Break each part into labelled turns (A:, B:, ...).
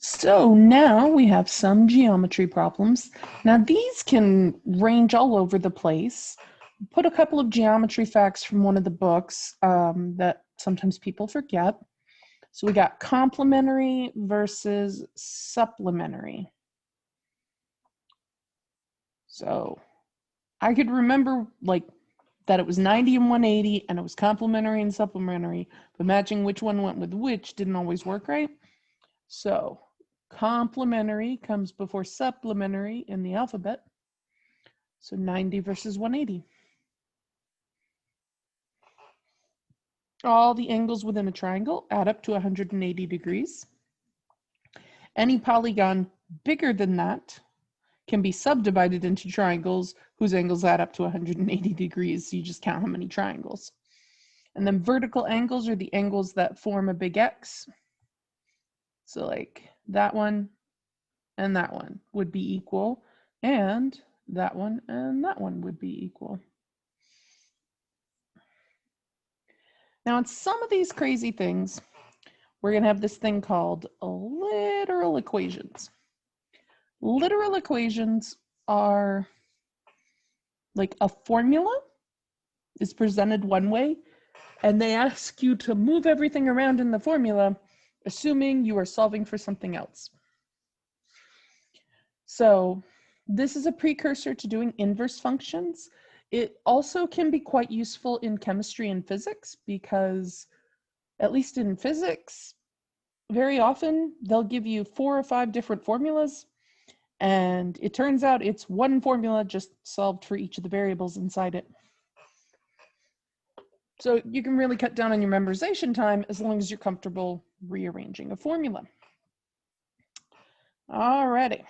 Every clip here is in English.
A: So now we have some geometry problems. Now these can range all over the place. Put a couple of geometry facts from one of the books that sometimes people forget. So we got complementary versus supplementary. So I could remember like that it was 90 and 180 and it was complementary and supplementary, but matching which one went with which didn't always work right. So complementary comes before supplementary in the alphabet. So 90 versus 180. All the angles within a triangle add up to 180 degrees. Any polygon bigger than that can be subdivided into triangles whose angles add up to 180 degrees. So you just count how many triangles. And then vertical angles are the angles that form a big X. So like that one and that one would be equal, and that one and that one would be equal. Now, in some of these crazy things, we're going to have this thing called literal equations. Literal equations are like a formula is presented one way, and they ask you to move everything around in the formula, assuming you are solving for something else. So this is a precursor to doing inverse functions. It also can be quite useful in chemistry and physics because, at least in physics, very often they'll give you 4 or 5 different formulas, and it turns out it's one formula just solved for each of the variables inside it. So you can really cut down on your memorization time as long as you're comfortable rearranging a formula. Alrighty.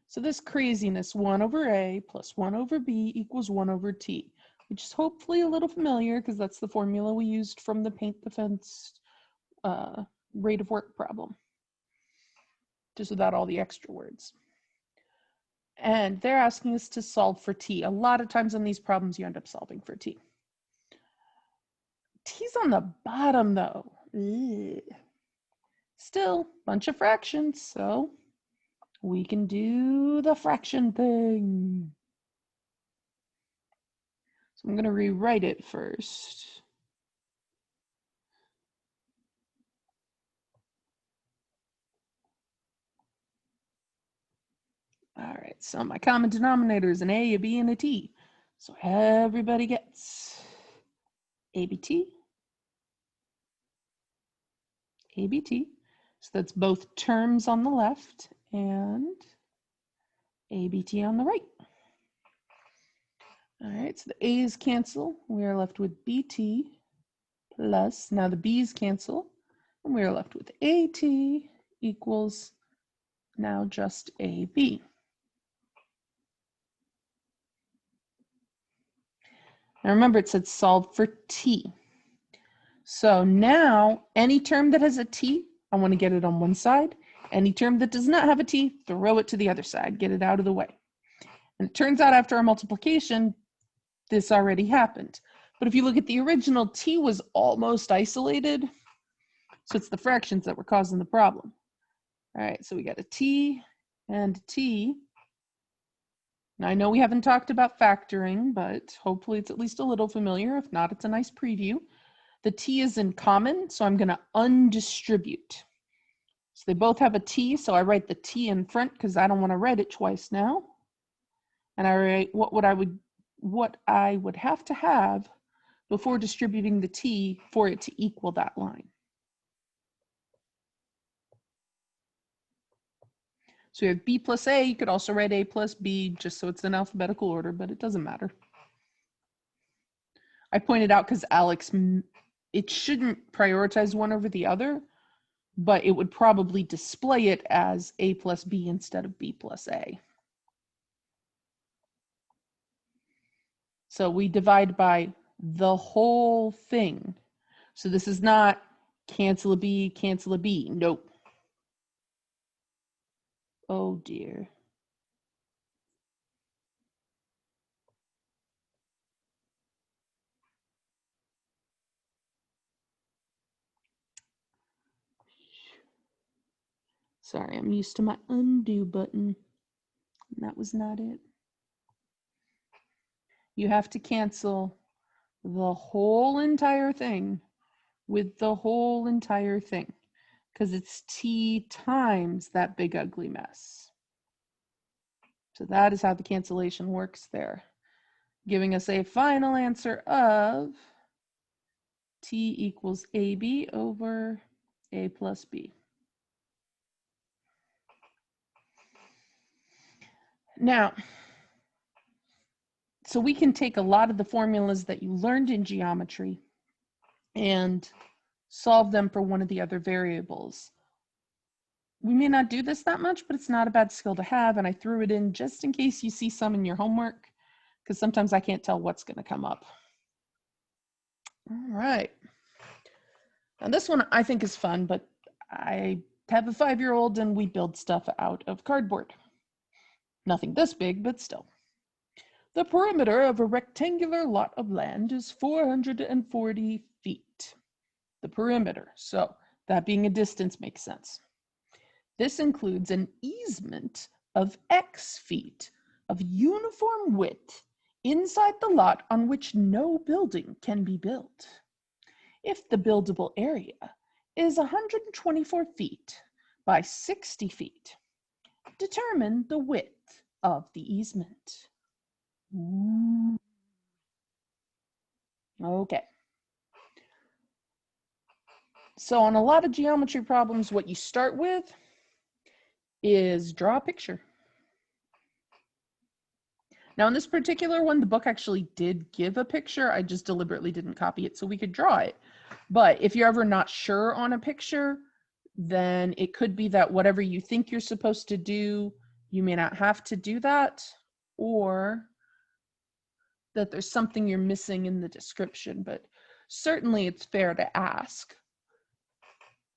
A: So this craziness, 1 over a plus 1 over b equals 1 over t, which is hopefully a little familiar because that's the formula we used from the paint the fence rate of work problem, just without all the extra words. And they're asking us to solve for t. A lot of times on these problems, you end up solving for t. T's on the bottom though. Ugh. Still, bunch of fractions, so we can do the fraction thing. So I'm going to rewrite it first. All right, so my common denominator is an a, a b, and a t. So everybody gets ABT, ABT. So that's both terms on the left and ABT on the right. All right, so the A's cancel. We are left with BT plus, now the B's cancel, and we are left with AT equals now just AB. Now remember, it said solve for T. So now any term that has a T, I want to get it on one side. Any term that does not have a T, throw it to the other side, get it out of the way. And it turns out after our multiplication, this already happened. But if you look at the original, T was almost isolated. So it's the fractions that were causing the problem. All right, so we got a T and a T. Now I know we haven't talked about factoring, but hopefully it's at least a little familiar. If not, it's a nice preview. The T is in common, so I'm going to undistribute. So they both have a T, so I write the T in front because I don't want to write it twice now. And I write what I would have to have before distributing the T for it to equal that line. So we have B plus A. You could also write A plus B just so it's in alphabetical order, but it doesn't matter. I pointed out because Alex, it shouldn't prioritize one over the other, but it would probably display it as A plus B instead of B plus A. So we divide by the whole thing. So this is not cancel a B, cancel a B. Nope. Oh dear. Sorry, I'm used to my undo button. And that was not it. You have to cancel the whole entire thing with the whole entire thing, because it's t times that big ugly mess. So that is how the cancellation works there, giving us a final answer of t equals ab over a plus b. Now, so we can take a lot of the formulas that you learned in geometry and solve them for one of the other variables. We may not do this that much, but it's not a bad skill to have, and I threw it in just in case you see some in your homework, because sometimes I can't tell what's going to come up. All right. Now this one I think is fun, but I have a 5-year-old and we build stuff out of cardboard. Nothing this big, but still. The perimeter of a rectangular lot of land is 440 feet. The perimeter, so that being a distance makes sense. This includes an easement of X feet of uniform width inside the lot on which no building can be built. If the buildable area is 124 feet by 60 feet, determine the width of the easement. Ooh. Okay. So on a lot of geometry problems, what you start with is draw a picture. Now in this particular one, the book actually did give a picture. I just deliberately didn't copy it so we could draw it. But if you're ever not sure on a picture, then it could be that whatever you think you're supposed to do, you may not have to do that, or that there's something you're missing in the description, but certainly it's fair to ask.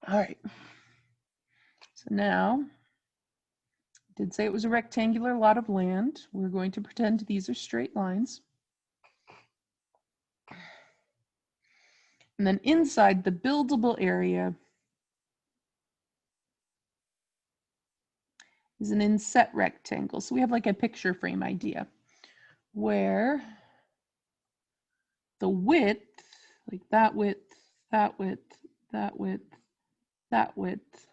A: All right. So now, I did say it was a rectangular lot of land. We're going to pretend these are straight lines. And then inside the buildable area is an inset rectangle. So we have like a picture frame idea where the width, like that width, that width, that width, that width,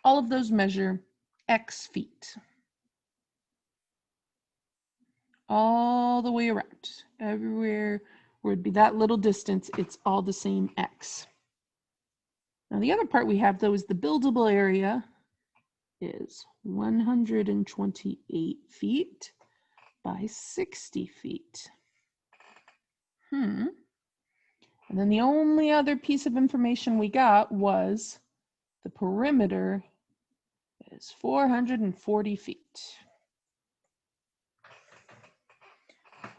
A: all of those measure X feet. All the way around, everywhere where it'd be that little distance, it's all the same X. Now the other part we have though is the buildable area is 128 feet by 60 feet. And then the only other piece of information we got was the perimeter is 440 feet.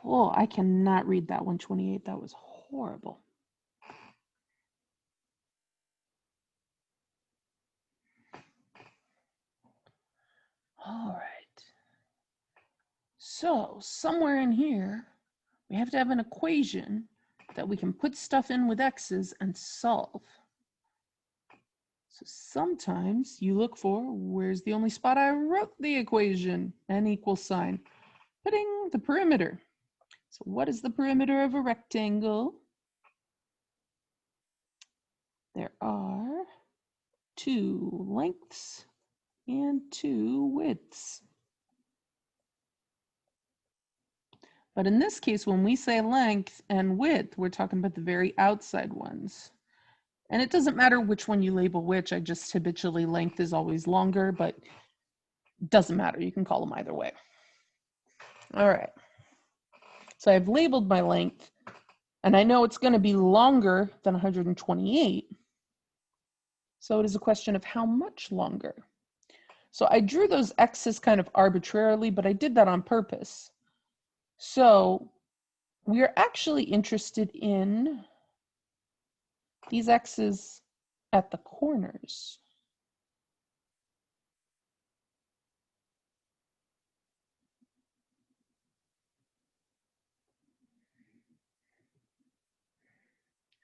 A: Oh, I cannot read that 128. That was horrible. All right. So somewhere in here, we have to have an equation that we can put stuff in with x's and solve. So sometimes you look for, where's the only spot I wrote the equation? N equals sign. Putting the perimeter. So what is the perimeter of a rectangle? There are 2 lengths and 2 widths. But in this case, when we say length and width, we're talking about the very outside ones. And it doesn't matter which one you label which, I just habitually length is always longer, but it doesn't matter, you can call them either way. All right, so I've labeled my length, and I know it's going to be longer than 128. So it is a question of how much longer. So I drew those x's kind of arbitrarily, but I did that on purpose. So we are actually interested in these x's at the corners.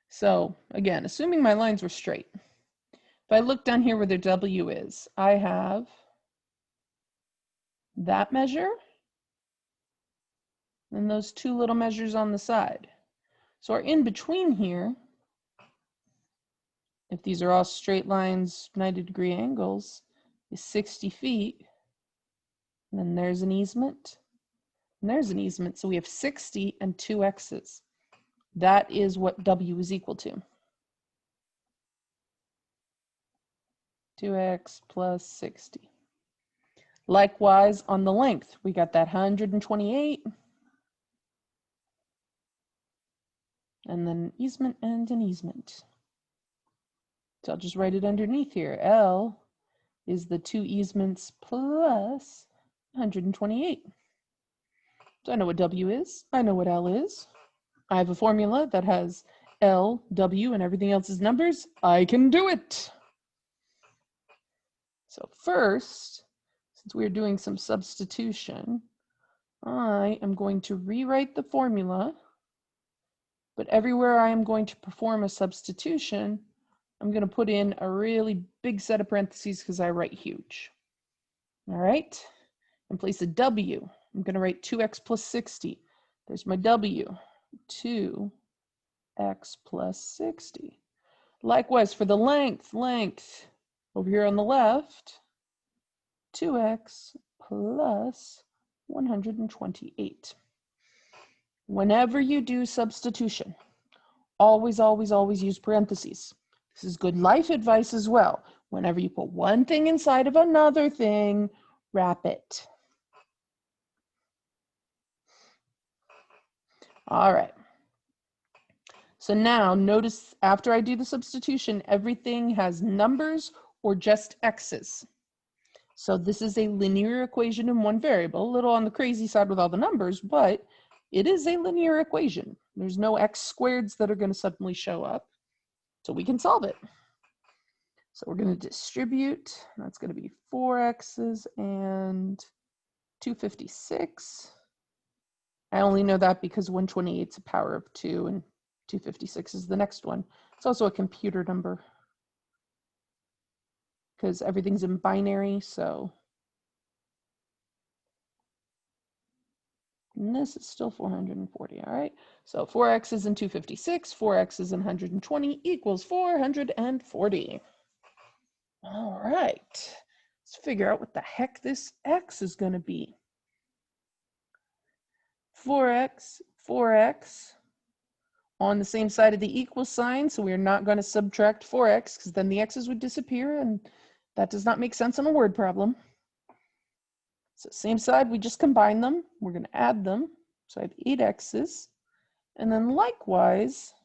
A: So again, assuming my lines were straight, If I look down here where the W is, I have that measure and those two little measures on the side. So our in between here, if these are all straight lines, 90-degree angles, is 60 feet. And then there's an easement, and there's an easement. So we have 60 and 2 x's. That is what W is equal to. 2x plus 60. Likewise, on the length, we got that 128. And then an easement and an easement. So I'll just write it underneath here. L is the 2 easements plus 128. So I know what W is. I know what L is. I have a formula that has L, W, and everything else is numbers. I can do it. So first, since we're doing some substitution, I am going to rewrite the formula, but everywhere I am going to perform a substitution, I'm going to put in a really big set of parentheses because I write huge. All right, in place of W, I'm going to write 2x plus 60. There's my W, 2x plus 60. Likewise, for the length, over here on the left, 2x plus 128. Whenever you do substitution, always, always, always use parentheses. This is good life advice as well. Whenever you put one thing inside of another thing, wrap it. All right. So now notice after I do the substitution, everything has numbers or just x's. So this is a linear equation in one variable, a little on the crazy side with all the numbers, but it is a linear equation. There's no x squareds that are going to suddenly show up, so we can solve it. So we're going to distribute. That's going to be 4x's and 256. I only know that because 128 is a power of 2 and 256 is the next one. It's also a computer number because everything's in binary, so. And this is still 440, all right? So 4x's and 256, 4x's and 120 equals 440. All right, let's figure out what the heck this x is going to be. 4x, 4x on the same side of the equal sign, so we're not going to subtract 4x because then the x's would disappear, and that does not make sense on a word problem. So same side, we just combine them. We're going to add them. So I have 8 x's. And then likewise,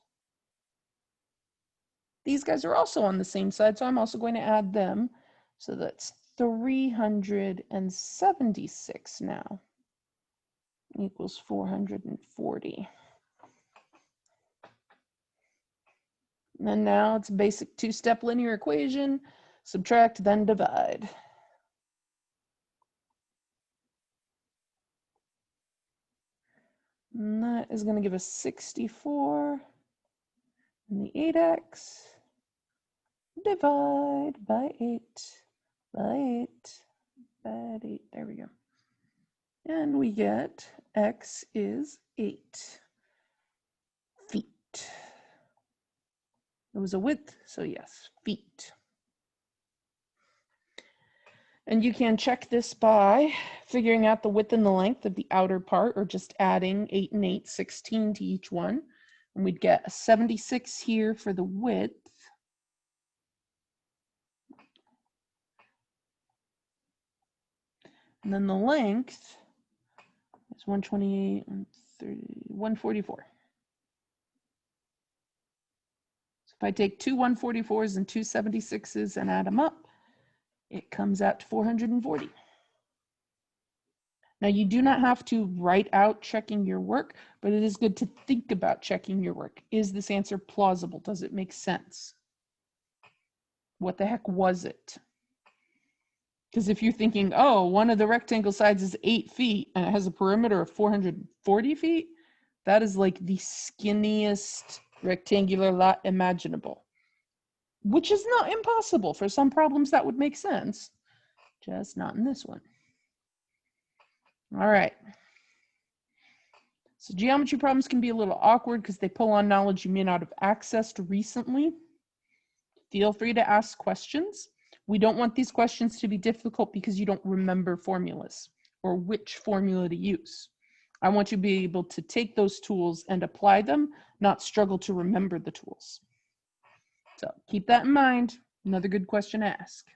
A: these guys are also on the same side, so I'm also going to add them. So that's 376 now equals 440. And then now it's a basic two-step linear equation. Subtract, then divide. And that is going to give us 64. And the 8x, divide by 8, by 8, by 8. There we go. And we get x is 8 feet. It was a width, so yes, feet. And you can check this by figuring out the width and the length of the outer part, or just adding 8 and 8, 16 to each one. And we'd get a 76 here for the width. And then the length is 128 and 30, 144. So if I take two 144s and two 76s and add them up, it comes out to 440. Now you do not have to write out checking your work, but it is good to think about checking your work. Is this answer plausible? Does it make sense? What the heck was it? Because if you're thinking, oh, one of the rectangle sides is 8 feet and it has a perimeter of 440 feet, that is like the skinniest rectangular lot imaginable. which is not impossible. For some problems that would make sense, just not in this one. All right. So geometry problems can be a little awkward because they pull on knowledge you may not have accessed recently. Feel free to ask questions. We don't want these questions to be difficult because you don't remember formulas or which formula to use. I want you to be able to take those tools and apply them, not struggle to remember the tools. So keep that in mind. Another good question to ask.